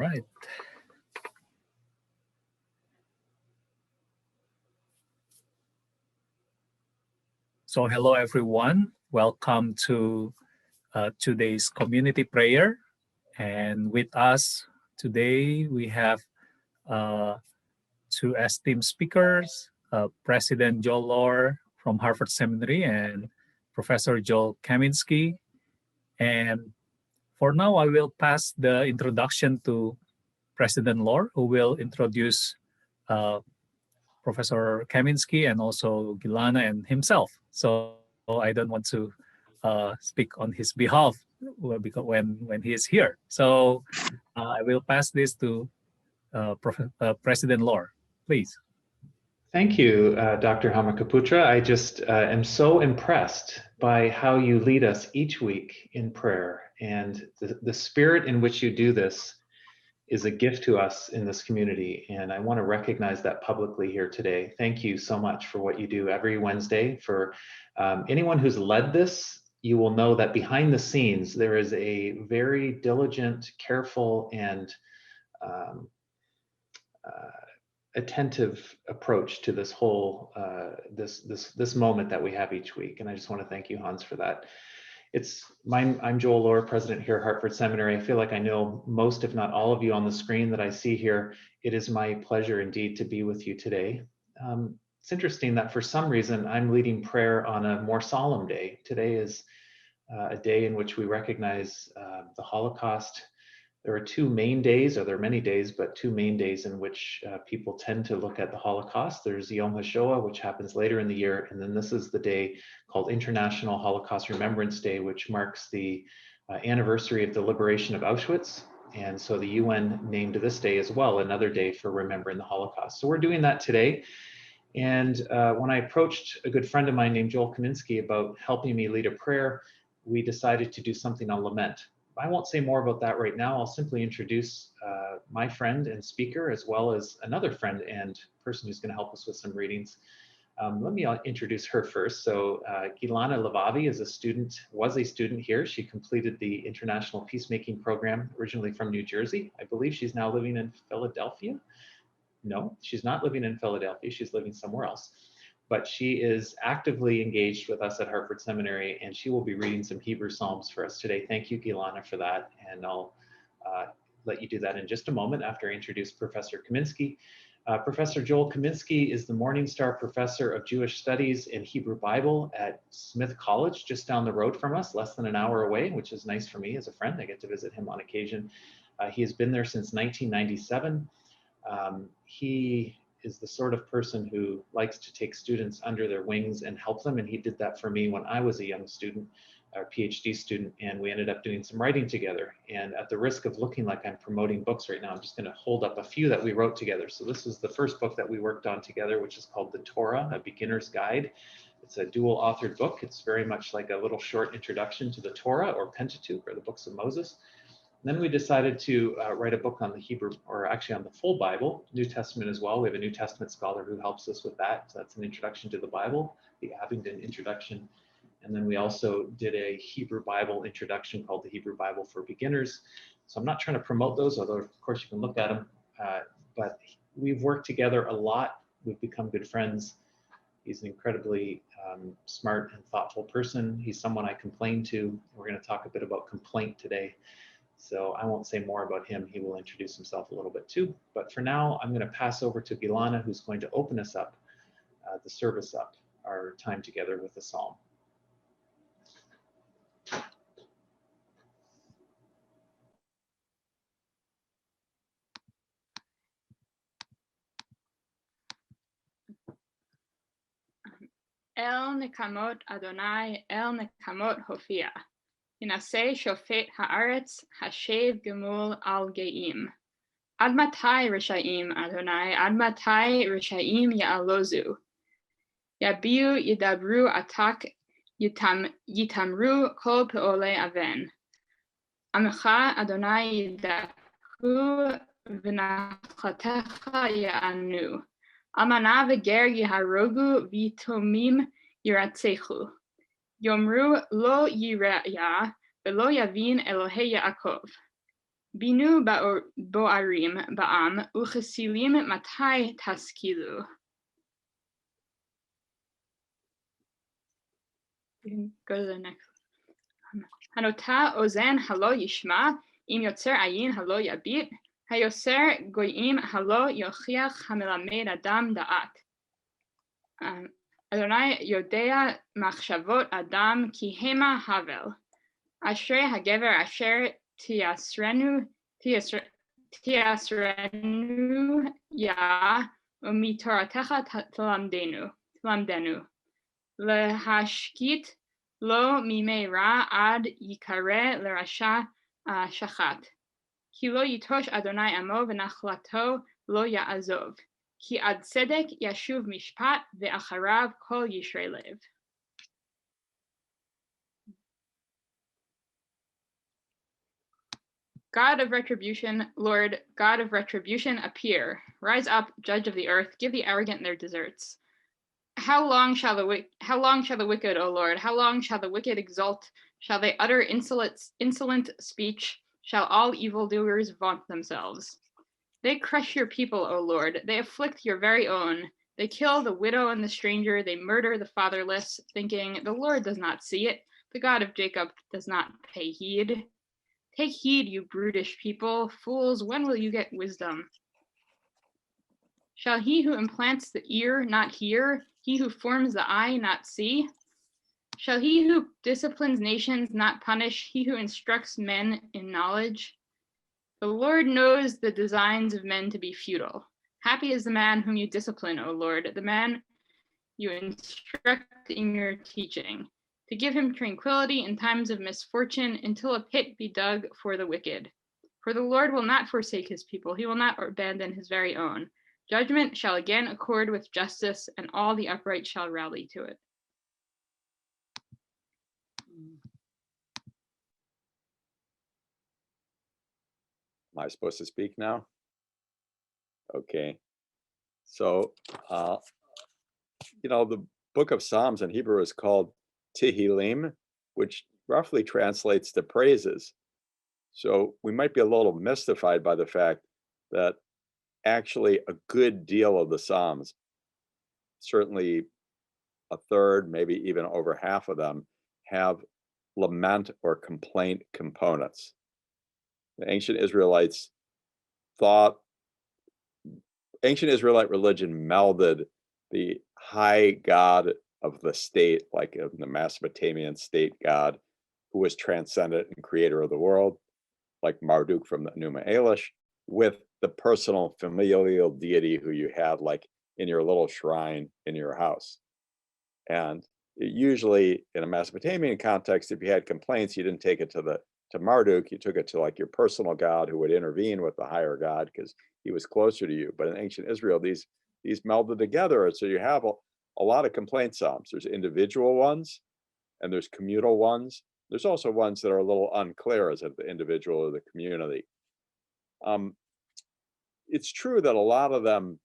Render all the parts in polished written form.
right. So hello, everyone. Welcome to today's community prayer. And with us today, we have two esteemed speakers, President Joel Lohr from Harvard Seminary and Professor Joel Kaminsky. And for now, I will pass the introduction to President Lohr, who will introduce Professor Kaminsky and also Gilana and himself. So I don't want to speak on his behalf because when he is here. So I will pass this to President Lohr, please. Thank you, Dr. Hamakaputra. I just am so impressed by how you lead us each week in prayer, and the spirit in which you do this is a gift to us in this community, and I want to recognize that publicly here today. Thank you so much for what you do every Wednesday. For anyone who's led this, you will know that behind the scenes there is a very diligent, careful, and attentive approach to this whole this moment that we have each week, and I just want to thank you, Hans, for that. I'm Joel Lohr, president here at Hartford Seminary. I feel like I know most, if not all of you on the screen that I see here. It is my pleasure indeed to be with you today. It's interesting that for some reason I'm leading prayer on a more solemn day. Today is a day in which we recognize the Holocaust. There are two main days, or there are many days, but two main days in which people tend to look at the Holocaust. There's Yom HaShoah, which happens later in the year, and then this is the day called International Holocaust Remembrance Day, which marks the anniversary of the liberation of Auschwitz. And so the UN named this day as well another day for remembering the Holocaust. So we're doing that today. And when I approached a good friend of mine named Joel Kaminsky about helping me lead a prayer, we decided to do something on lament. I won't say more about that right now. I'll simply introduce my friend and speaker, as well as another friend and person who's going to help us with some readings. Let me introduce her first. So Gilana Levavi was a student here. She completed the International Peacemaking Program, originally from New Jersey. I believe she's now living in Philadelphia. No, she's not living in Philadelphia. She's living somewhere else. But she is actively engaged with us at Hartford Seminary, and she will be reading some Hebrew Psalms for us today. Thank you, Gilana, for that. And I'll let you do that in just a moment after I introduce Professor Kaminsky. Professor Joel Kaminsky is the Morningstar Professor of Jewish Studies and Hebrew Bible at Smith College, just down the road from us, less than an hour away, which is nice for me as a friend. I get to visit him on occasion. He has been there since 1997. He is the sort of person who likes to take students under their wings and help them. And he did that for me when I was a young student, a PhD student, and we ended up doing some writing together. And at the risk of looking like I'm promoting books right now, I'm just going to hold up a few that we wrote together. So this is the first book that we worked on together, which is called The Torah, A Beginner's Guide. It's a dual authored book. It's very much like a little short introduction to the Torah, or Pentateuch, or the books of Moses. Then we decided to write a book on the Hebrew, or actually on the full Bible, New Testament as well. We have a New Testament scholar who helps us with that. So that's an introduction to the Bible, the Abingdon introduction. And then we also did a Hebrew Bible introduction called the Hebrew Bible for Beginners. So I'm not trying to promote those, although of course you can look at them. But we've worked together a lot. We've become good friends. He's an incredibly smart and thoughtful person. He's someone I complain to. We're going to talk a bit about complaint today. So I won't say more about him. He will introduce himself a little bit too. But for now, I'm going to pass over to Gilana, who's going to open us up, the service up, our time together with the psalm. El nekamot Adonai, el nekamot hofia. Yinaseh shofet haaretz, hashev gemul al geim. Ad matai reshaim Adonai, ad matai reshaim ya'alozu. Yabiu yidabru atak yitamru kol peole aven. Amcha Adonai yidaku v'nachatecha ya'anu. Amana v'ger yiharogu v'tomim yiratzechu. Yomru lo yiraya v'lo yavin Elohei Yaakov. Binu bo'arim ba'am, uchesilim matai taskilu. You can go to the next. Hanota ozen halo yishma, im yotzer ayin halo yabit, hayoser goyim halo yochiach hamelamed adam da'at. Adonai yodea machshavot adam ki hema havel. Ashrei hagever asher tiasrenu ya umitoratecha tlamdenu. Lehashkit lo mimeira ad yikare lerasha shachat. Ki lo yitosh Adonai amo v'nachlato lo ya'azov. Ki ad tzedek yashuv mishpat ve'acharav kol yishrei lev. God of retribution, Lord, God of retribution, appear. Rise up, judge of the earth, give the arrogant their deserts. How long shall the wicked, O Lord? How long shall the wicked exult? Shall they utter insolent speech? Shall all evildoers vaunt themselves? They crush your people, O Lord. They afflict your very own. They kill the widow and the stranger. They murder the fatherless, thinking, the Lord does not see it. The God of Jacob does not pay heed. Take heed, you brutish people. Fools, when will you get wisdom? Shall he who implants the ear not hear? He who forms the eye not see? Shall he who disciplines nations not punish? He who instructs men in knowledge? The Lord knows the designs of men to be futile. Happy is the man whom you discipline, O Lord, the man you instruct in your teaching, to give him tranquility in times of misfortune until a pit be dug for the wicked. For the Lord will not forsake his people. He will not abandon his very own. Judgment shall again accord with justice, and all the upright shall rally to it. Am I supposed to speak now? Okay. So, the book of Psalms in Hebrew is called Tehillim, which roughly translates to praises. So we might be a little mystified by the fact that actually a good deal of the Psalms, certainly a third, maybe even over half of them, have lament or complaint components. The ancient Israelite religion melded the high god of the state, like in the Mesopotamian state god, who was transcendent and creator of the world, like Marduk from the Enuma Elish, with the personal familial deity who you had like in your little shrine in your house. And usually in a Mesopotamian context, if you had complaints, you didn't take it to Marduk, you took it to like your personal god who would intervene with the higher god because he was closer to you. But in ancient Israel, these melded together. So you have a lot of complaint psalms. There's individual ones and there's communal ones. There's also ones that are a little unclear as of the individual or the community. It's true that a lot of them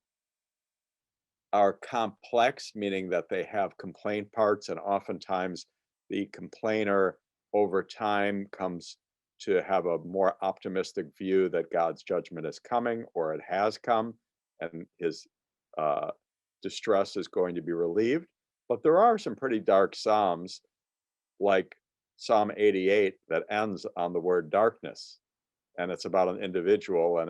are complex, meaning that they have complaint parts, and oftentimes the complainer over time comes to have a more optimistic view that God's judgment is coming or it has come and his distress is going to be relieved. But there are some pretty dark Psalms, like Psalm 88 that ends on the word darkness, and it's about an individual,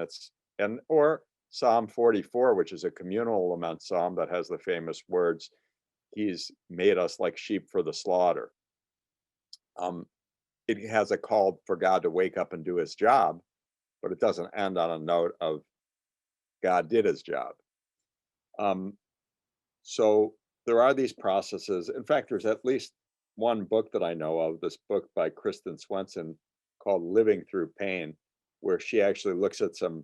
or Psalm 44, which is a communal lament psalm that has the famous words, he's made us like sheep for the slaughter. It has a call for God to wake up and do his job, but it doesn't end on a note of God did his job. So there are these processes. In fact, there's at least one book that I know of, this book by Kristen Swenson called Living Through Pain, where she actually looks at some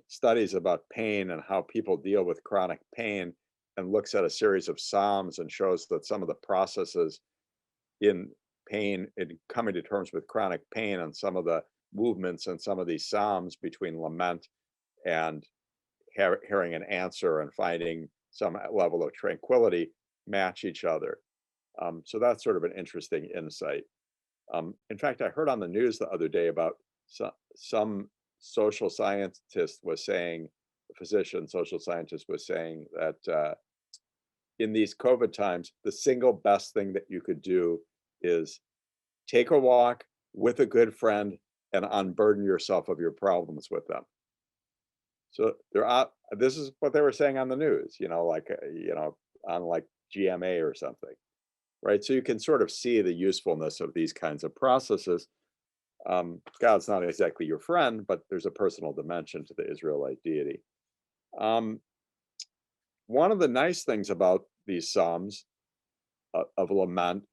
studies about pain and how people deal with chronic pain, and looks at a series of psalms and shows that some of the processes in pain, in coming to terms with chronic pain, and some of the movements and some of these psalms between lament and hearing an answer and finding some level of tranquility match each other. So that's sort of an interesting insight. In fact, I heard on the news the other day about some social scientist was saying, a physician, social scientist was saying that in these COVID times, the single best thing that you could do is take a walk with a good friend and unburden yourself of your problems with them. So this is what they were saying on the news, like, on like GMA or something, right? So you can sort of see the usefulness of these kinds of processes. God's not exactly your friend, but there's a personal dimension to the Israelite deity. One of the nice things about these Psalms of lament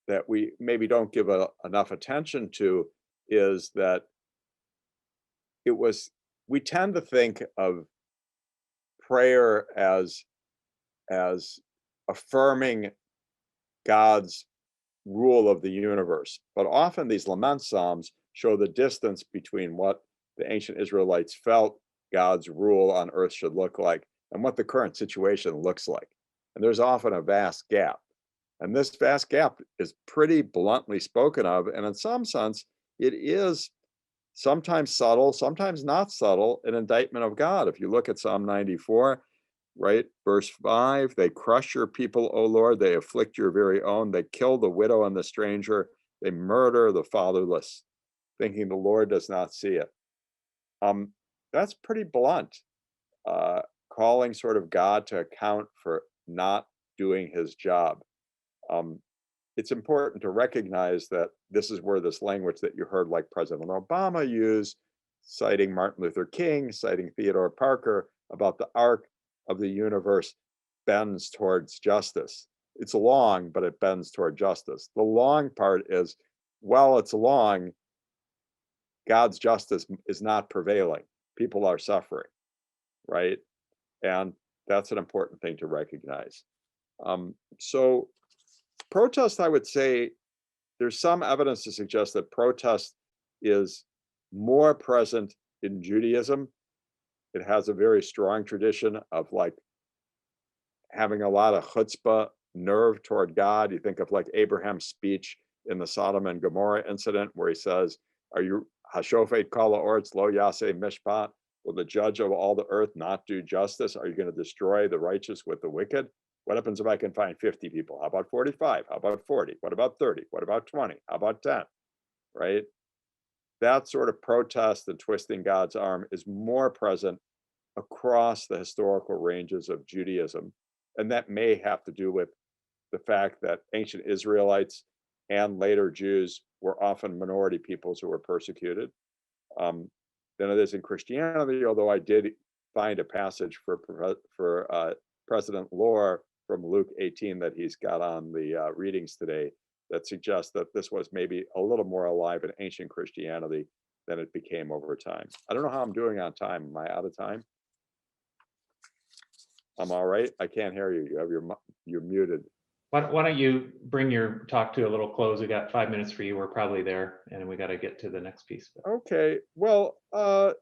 that we maybe don't give enough attention to is that we tend to think of prayer as affirming God's rule of the universe. But often these lament psalms show the distance between what the ancient Israelites felt God's rule on earth should look like and what the current situation looks like. And there's often a vast gap. And this vast gap is pretty bluntly spoken of. And in some sense, it is sometimes subtle, sometimes not subtle, an indictment of God. If you look at Psalm 94, right, verse 5, they crush your people, O Lord, they afflict your very own, they kill the widow and the stranger, they murder the fatherless, thinking the Lord does not see it. That's pretty blunt, calling sort of God to account for not doing his job. It's important to recognize that this is where this language that you heard like President Obama use, citing Martin Luther King, citing Theodore Parker, about the arc of the universe bends towards justice. It's long, but it bends toward justice. The long part is, while it's long, God's justice is not prevailing. People are suffering, right? And that's an important thing to recognize. So protest, I would say, there's some evidence to suggest that protest is more present in Judaism. It has a very strong tradition of like having a lot of chutzpah, nerve toward God. You think of like Abraham's speech in the Sodom and Gomorrah incident where he says, "Are you Hashofet kol ha'oretz lo yaseh mishpat? Will the judge of all the earth not do justice? Are you going to destroy the righteous with the wicked? What happens if I can find 50 people? How about 45? How about 40? What about 30? What about 20? How about 10?" Right? That sort of protest and twisting God's arm is more present across the historical ranges of Judaism. And that may have to do with the fact that ancient Israelites and later Jews were often minority peoples who were persecuted than it is in Christianity, although I did find a passage for President Lohr from Luke 18 that he's got on the readings today that suggests that this was maybe a little more alive in ancient Christianity than it became over time. I don't know how I'm doing on time. Am I out of time? I'm all right. I can't hear you. You're muted. Why don't you bring your talk to a little close? We got 5 minutes for you. We're probably there, and we got to get to the next piece. Okay. Well, I'm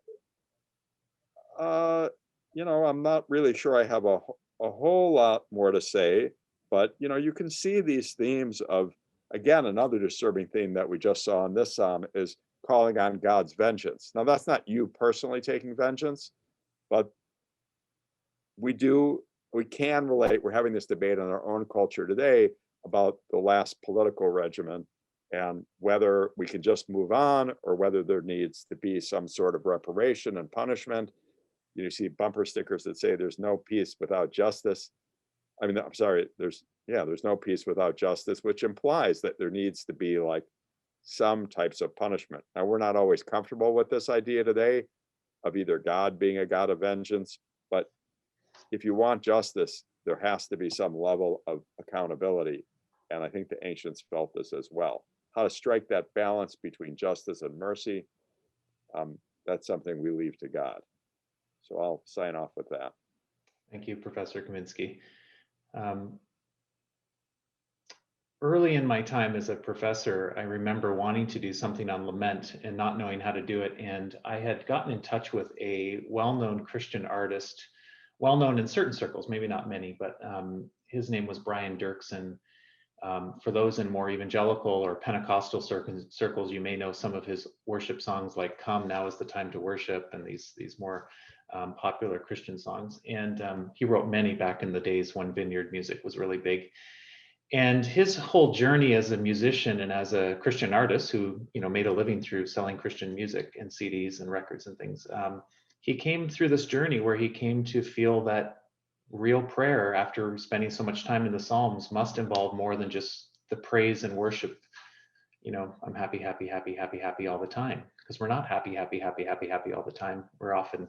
not really sure I have a whole lot more to say, but you can see these themes of, again, another disturbing theme that we just saw in this psalm is calling on God's vengeance. Now, that's not you personally taking vengeance, but we can relate. We're having this debate in our own culture today about the last political regimen and whether we can just move on or whether there needs to be some sort of reparation and punishment. You see bumper stickers that say there's no peace without justice. I mean, I'm sorry, there's no peace without justice, which implies that there needs to be like some types of punishment. Now, we're not always comfortable with this idea today of either God being a God of vengeance, but if you want justice, there has to be some level of accountability. And I think the ancients felt this as well. How to strike that balance between justice and mercy, that's something we leave to God. So I'll sign off with that. Thank you, Professor Kaminsky. Early in my time as a professor, I remember wanting to do something on lament and not knowing how to do it. And I had gotten in touch with a well-known Christian artist, well-known in certain circles, maybe not many, but his name was Brian Dirksen. For those in more evangelical or Pentecostal circles, you may know some of his worship songs like "Come, Now is the Time to Worship" and these more popular Christian songs. And he wrote many back in the days when vineyard music was really big. And his whole journey as a musician and as a Christian artist who, made a living through selling Christian music and CDs and records and things, he came through this journey where he came to feel that real prayer, after spending so much time in the Psalms, must involve more than just the praise and worship. I'm happy, happy, happy, happy, happy all the time, because we're not happy, happy, happy, happy, happy all the time. We're often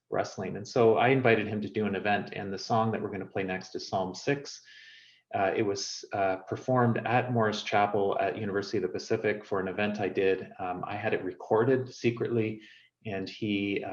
wrestling. And so I invited him to do an event, and the song that we're going to play next is Psalm 6. It was performed at Morris Chapel at University of the Pacific for an event I did. I had it recorded secretly, and he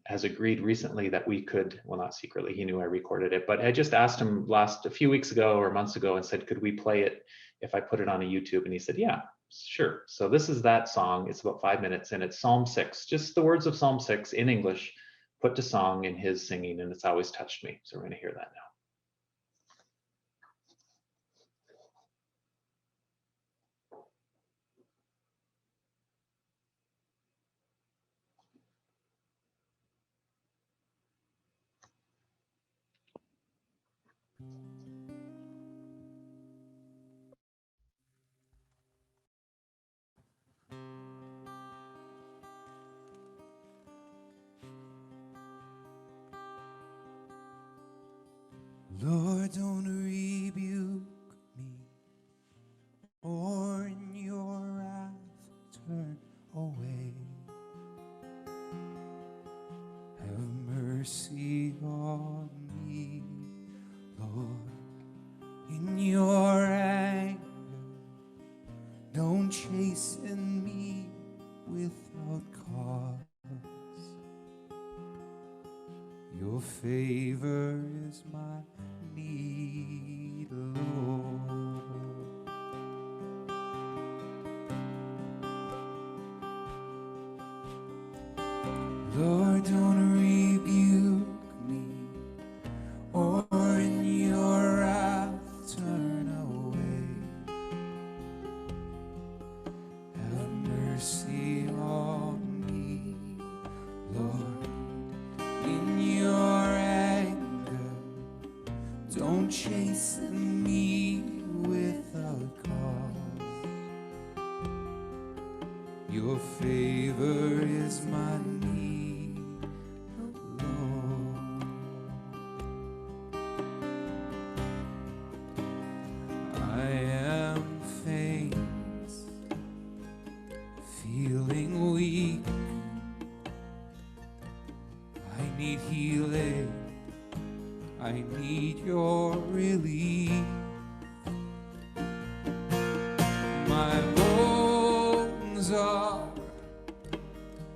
has agreed recently that we could, well, not secretly, he knew I recorded it, but I just asked him a few weeks ago or months ago and said, could we play it if I put it on a YouTube? And he said, yeah, sure. So this is that song. It's about 5 minutes, and it's Psalm 6, just the words of Psalm 6 in English, put to song in his singing, and it's always touched me. So we're going to hear that now. Lord, don't rebuke me, or in your wrath turn away. Have mercy on me, Lord, in your anger. Don't chasten me without cause. Your favor is my need, Lord. Lord, don't rebuke me, or in your wrath turn away. Have mercy on me, Lord, in your anger. Don't chasten me without cause. Your favor is my need, Lord. I am faint, feeling weak. I need healing. I need your relief. My bones are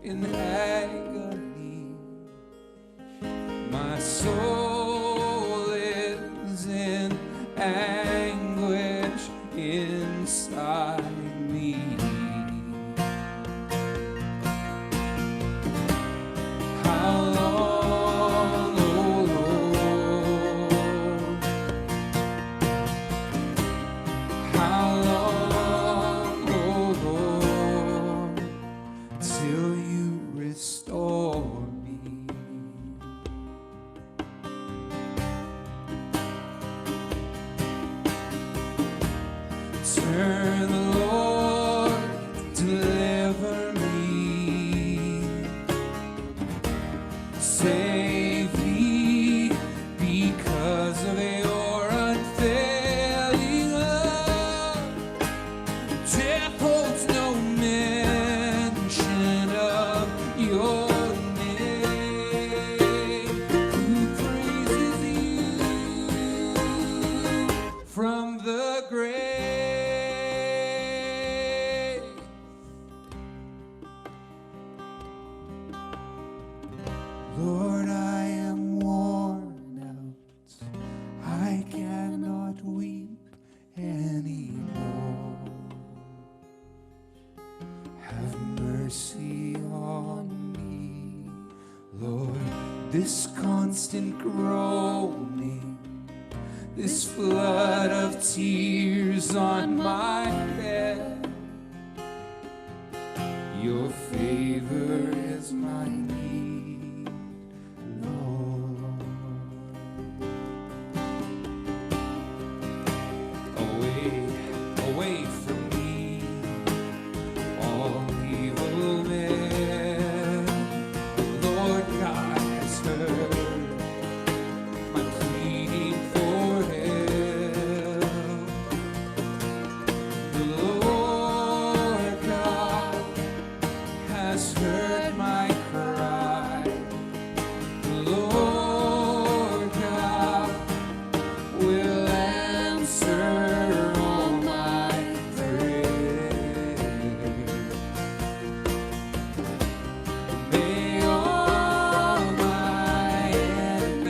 in agony. My soul is in anguish inside me. How long, oh Lord? How long, oh Lord, till you restore me? Turn, Lord, deliver me. Save me because of your unfailing love. Death holds no mention of your name. Who praises you from the grave? Lord, I am worn out. I cannot weep anymore. Have mercy on me, Lord. This constant groaning, this flood of tears on my head. Your favor is my need, Lord. Away from me, all evil men. The Lord God has heard my pleading for help. The Lord God has heard my cry. The Lord God will answer all my prayers. May all my enemies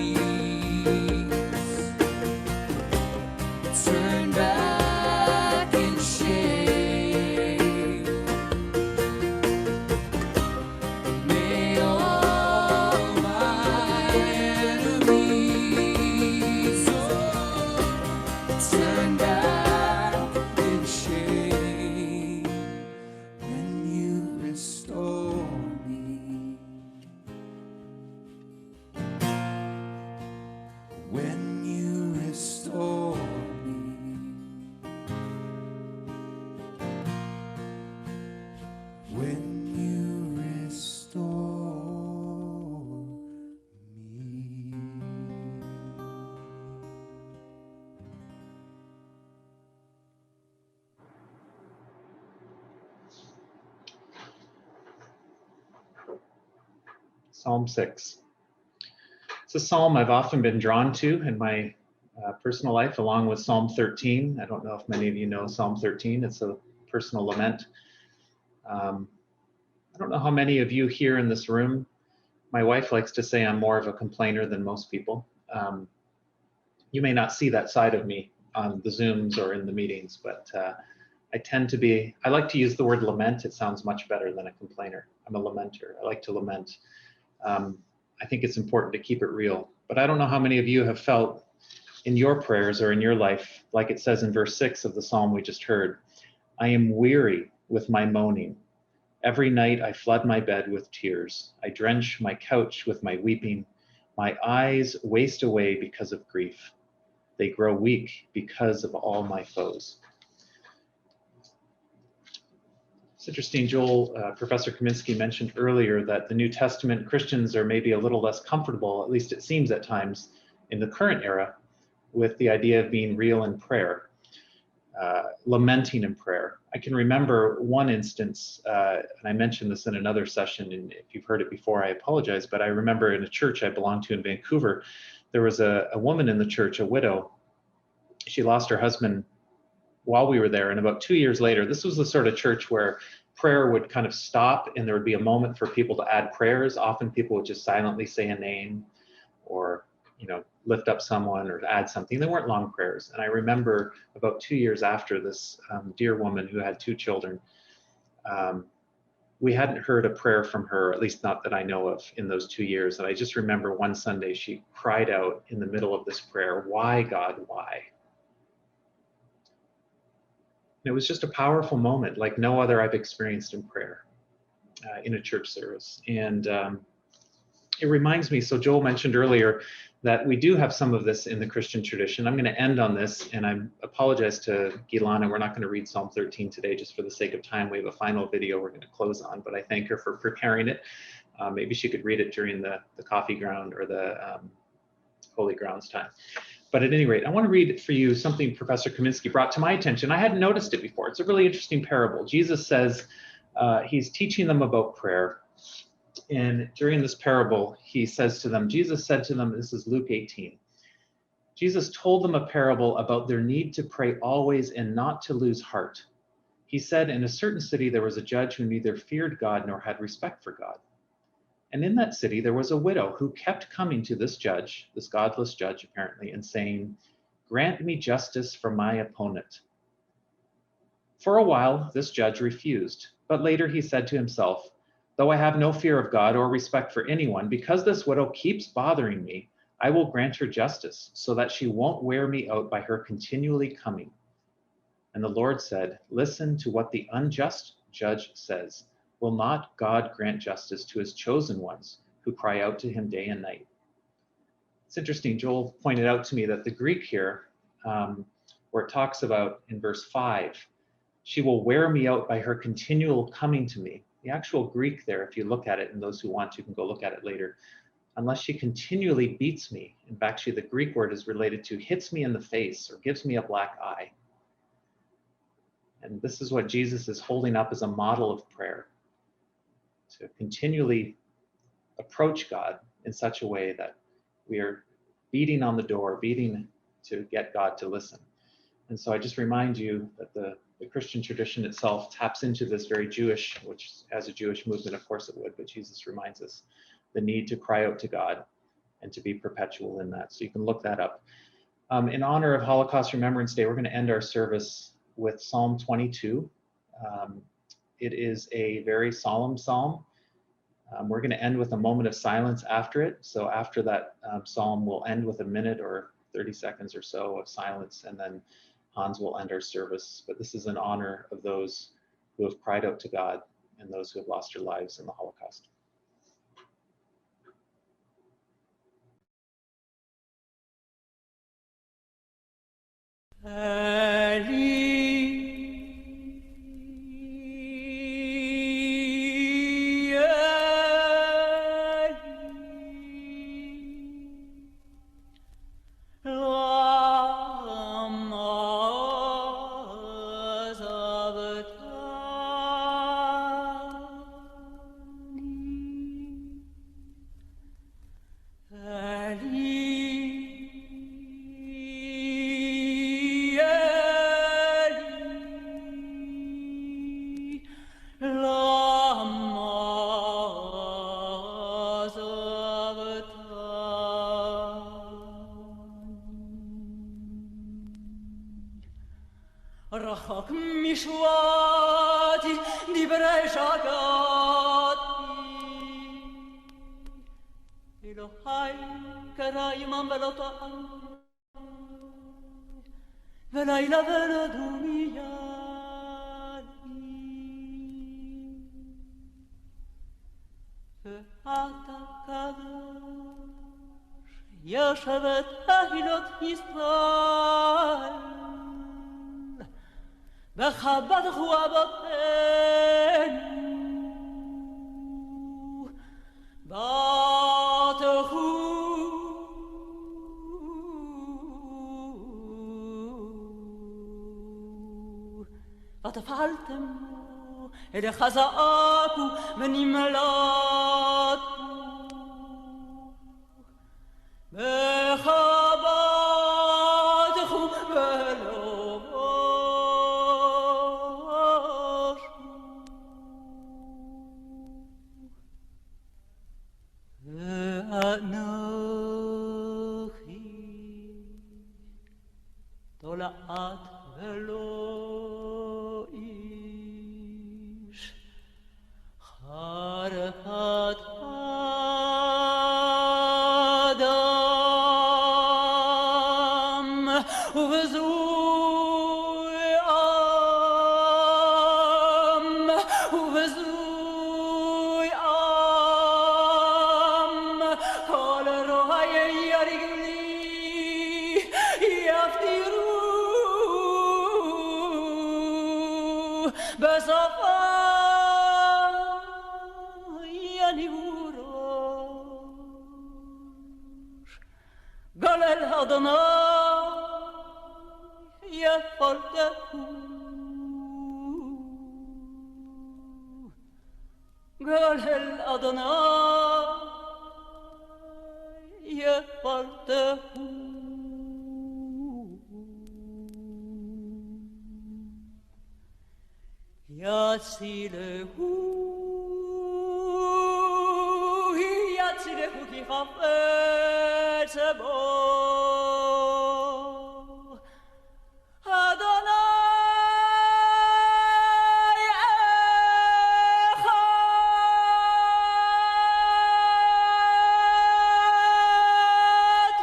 turn back in shame. May all my enemies turn back in shame when you restore me. When you restore me. When you restore me. Psalm 6. It's a psalm I've often been drawn to in my personal life, along with Psalm 13. I don't know if many of you know Psalm 13. It's a personal lament. I don't know how many of you here in this room, my wife likes to say I'm more of a complainer than most people. You may not see that side of me on the Zooms or in the meetings, but I like to use the word lament. It sounds much better than a complainer. I'm a lamenter. I like to lament. I think it's important to keep it real. But I don't know how many of you have felt in your prayers or in your life, like it says in verse 6 of the psalm we just heard, I am weary with my moaning. Every night I flood my bed with tears. I drench my couch with my weeping. My eyes waste away because of grief. They grow weak because of all my foes. It's interesting, Joel, Professor Kaminsky mentioned earlier that the New Testament Christians are maybe a little less comfortable, at least it seems at times in the current era, with the idea of being real in prayer, lamenting in prayer. I can remember one instance, and I mentioned this in another session, and if you've heard it before, I apologize, but I remember in a church I belonged to in Vancouver, there was a woman in the church, a widow. She lost her husband while we were there, and about 2 years later, this was the sort of church where prayer would kind of stop and there would be a moment for people to add prayers. Often people would just silently say a name or, lift up someone or add something. They weren't long prayers. And I remember about 2 years after, this dear woman who had 2 children, we hadn't heard a prayer from her, at least not that I know of, in those 2 years. And I just remember one Sunday she cried out in the middle of this prayer, "Why, God, why?" It was just a powerful moment, like no other I've experienced in prayer in a church service. And it reminds me, so Joel mentioned earlier that we do have some of this in the Christian tradition. I'm going to end on this, and I apologize to Gilana. We're not going to read Psalm 13 today just for the sake of time. We have a final video we're going to close on, but I thank her for preparing it. Maybe she could read it during the coffee ground or the Holy Grounds time. But at any rate, I want to read for you something Professor Kaminsky brought to my attention. I hadn't noticed it before. It's a really interesting parable. Jesus says he's teaching them about prayer. And during this parable, he says to them, Jesus said to them, this is Luke 18. Jesus told them a parable about their need to pray always and not to lose heart. He said, in a certain city, there was a judge who neither feared God nor had respect for God. And in that city, there was a widow who kept coming to this judge, this godless judge apparently, and saying, grant me justice for my opponent. For a while, this judge refused, but later he said to himself, though I have no fear of God or respect for anyone, because this widow keeps bothering me, I will grant her justice so that she won't wear me out by her continually coming. And the Lord said, listen to what the unjust judge says. Will not God grant justice to his chosen ones who cry out to him day and night? It's interesting. Joel pointed out to me that the Greek here, where it talks about in verse 5, she will wear me out by her continual coming to me. The actual Greek there, if you look at it, and those who want to can go look at it later, unless she continually beats me. In fact, actually, the Greek word is related to hits me in the face or gives me a black eye. And this is what Jesus is holding up as a model of prayer, to continually approach God in such a way that we are beating on the door, beating to get God to listen. And so I just remind you that the Christian tradition itself taps into this very Jewish, which as a Jewish movement, of course it would, but Jesus reminds us the need to cry out to God and to be perpetual in that. So you can look that up. In honor of Holocaust Remembrance Day, we're going to end our service with Psalm 22. It is a very solemn psalm. We're going to end with a moment of silence after it. So after that psalm, we'll end with a minute or 30 seconds or so of silence, and then Hans will end our service. But this is in honor of those who have cried out to God and those who have lost their lives in the Holocaust. רחוק משועתי דברי שקדתי אלוהי קרא עמם ולא טענו ולילה ונדו מידי ואתה קדוש יושבת תהילות ישראל וכבדך אבותינו בטחו ותפעלתם אליך זעקו ונמלטו וכבדך ולא תולעת ולא איש חרפת אדם ובזוי עם ובזוי עם כל רועי ירגלי יפטירו בסופה יניעו ראש גולל אדוני יפולתהו גולל אדוני יפולתהו יצילהו כי חפץ בו אדוני אחד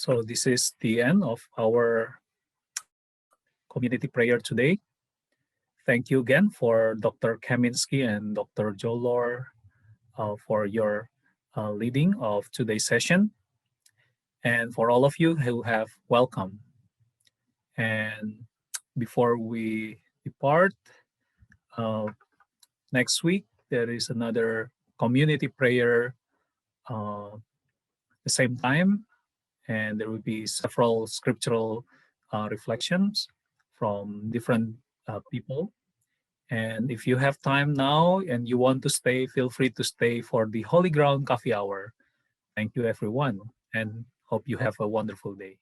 So this is the end of our community prayer today. Thank you again for Dr. Kaminsky and Dr. Jolor for your leading of today's session, and for all of you who have welcome. And before we depart, next week there is another community prayer the same time, and there will be several scriptural reflections from different people. And if you have time now and you want to stay, feel free to stay for the Holy Ground Coffee Hour. Thank you, everyone, and hope you have a wonderful day.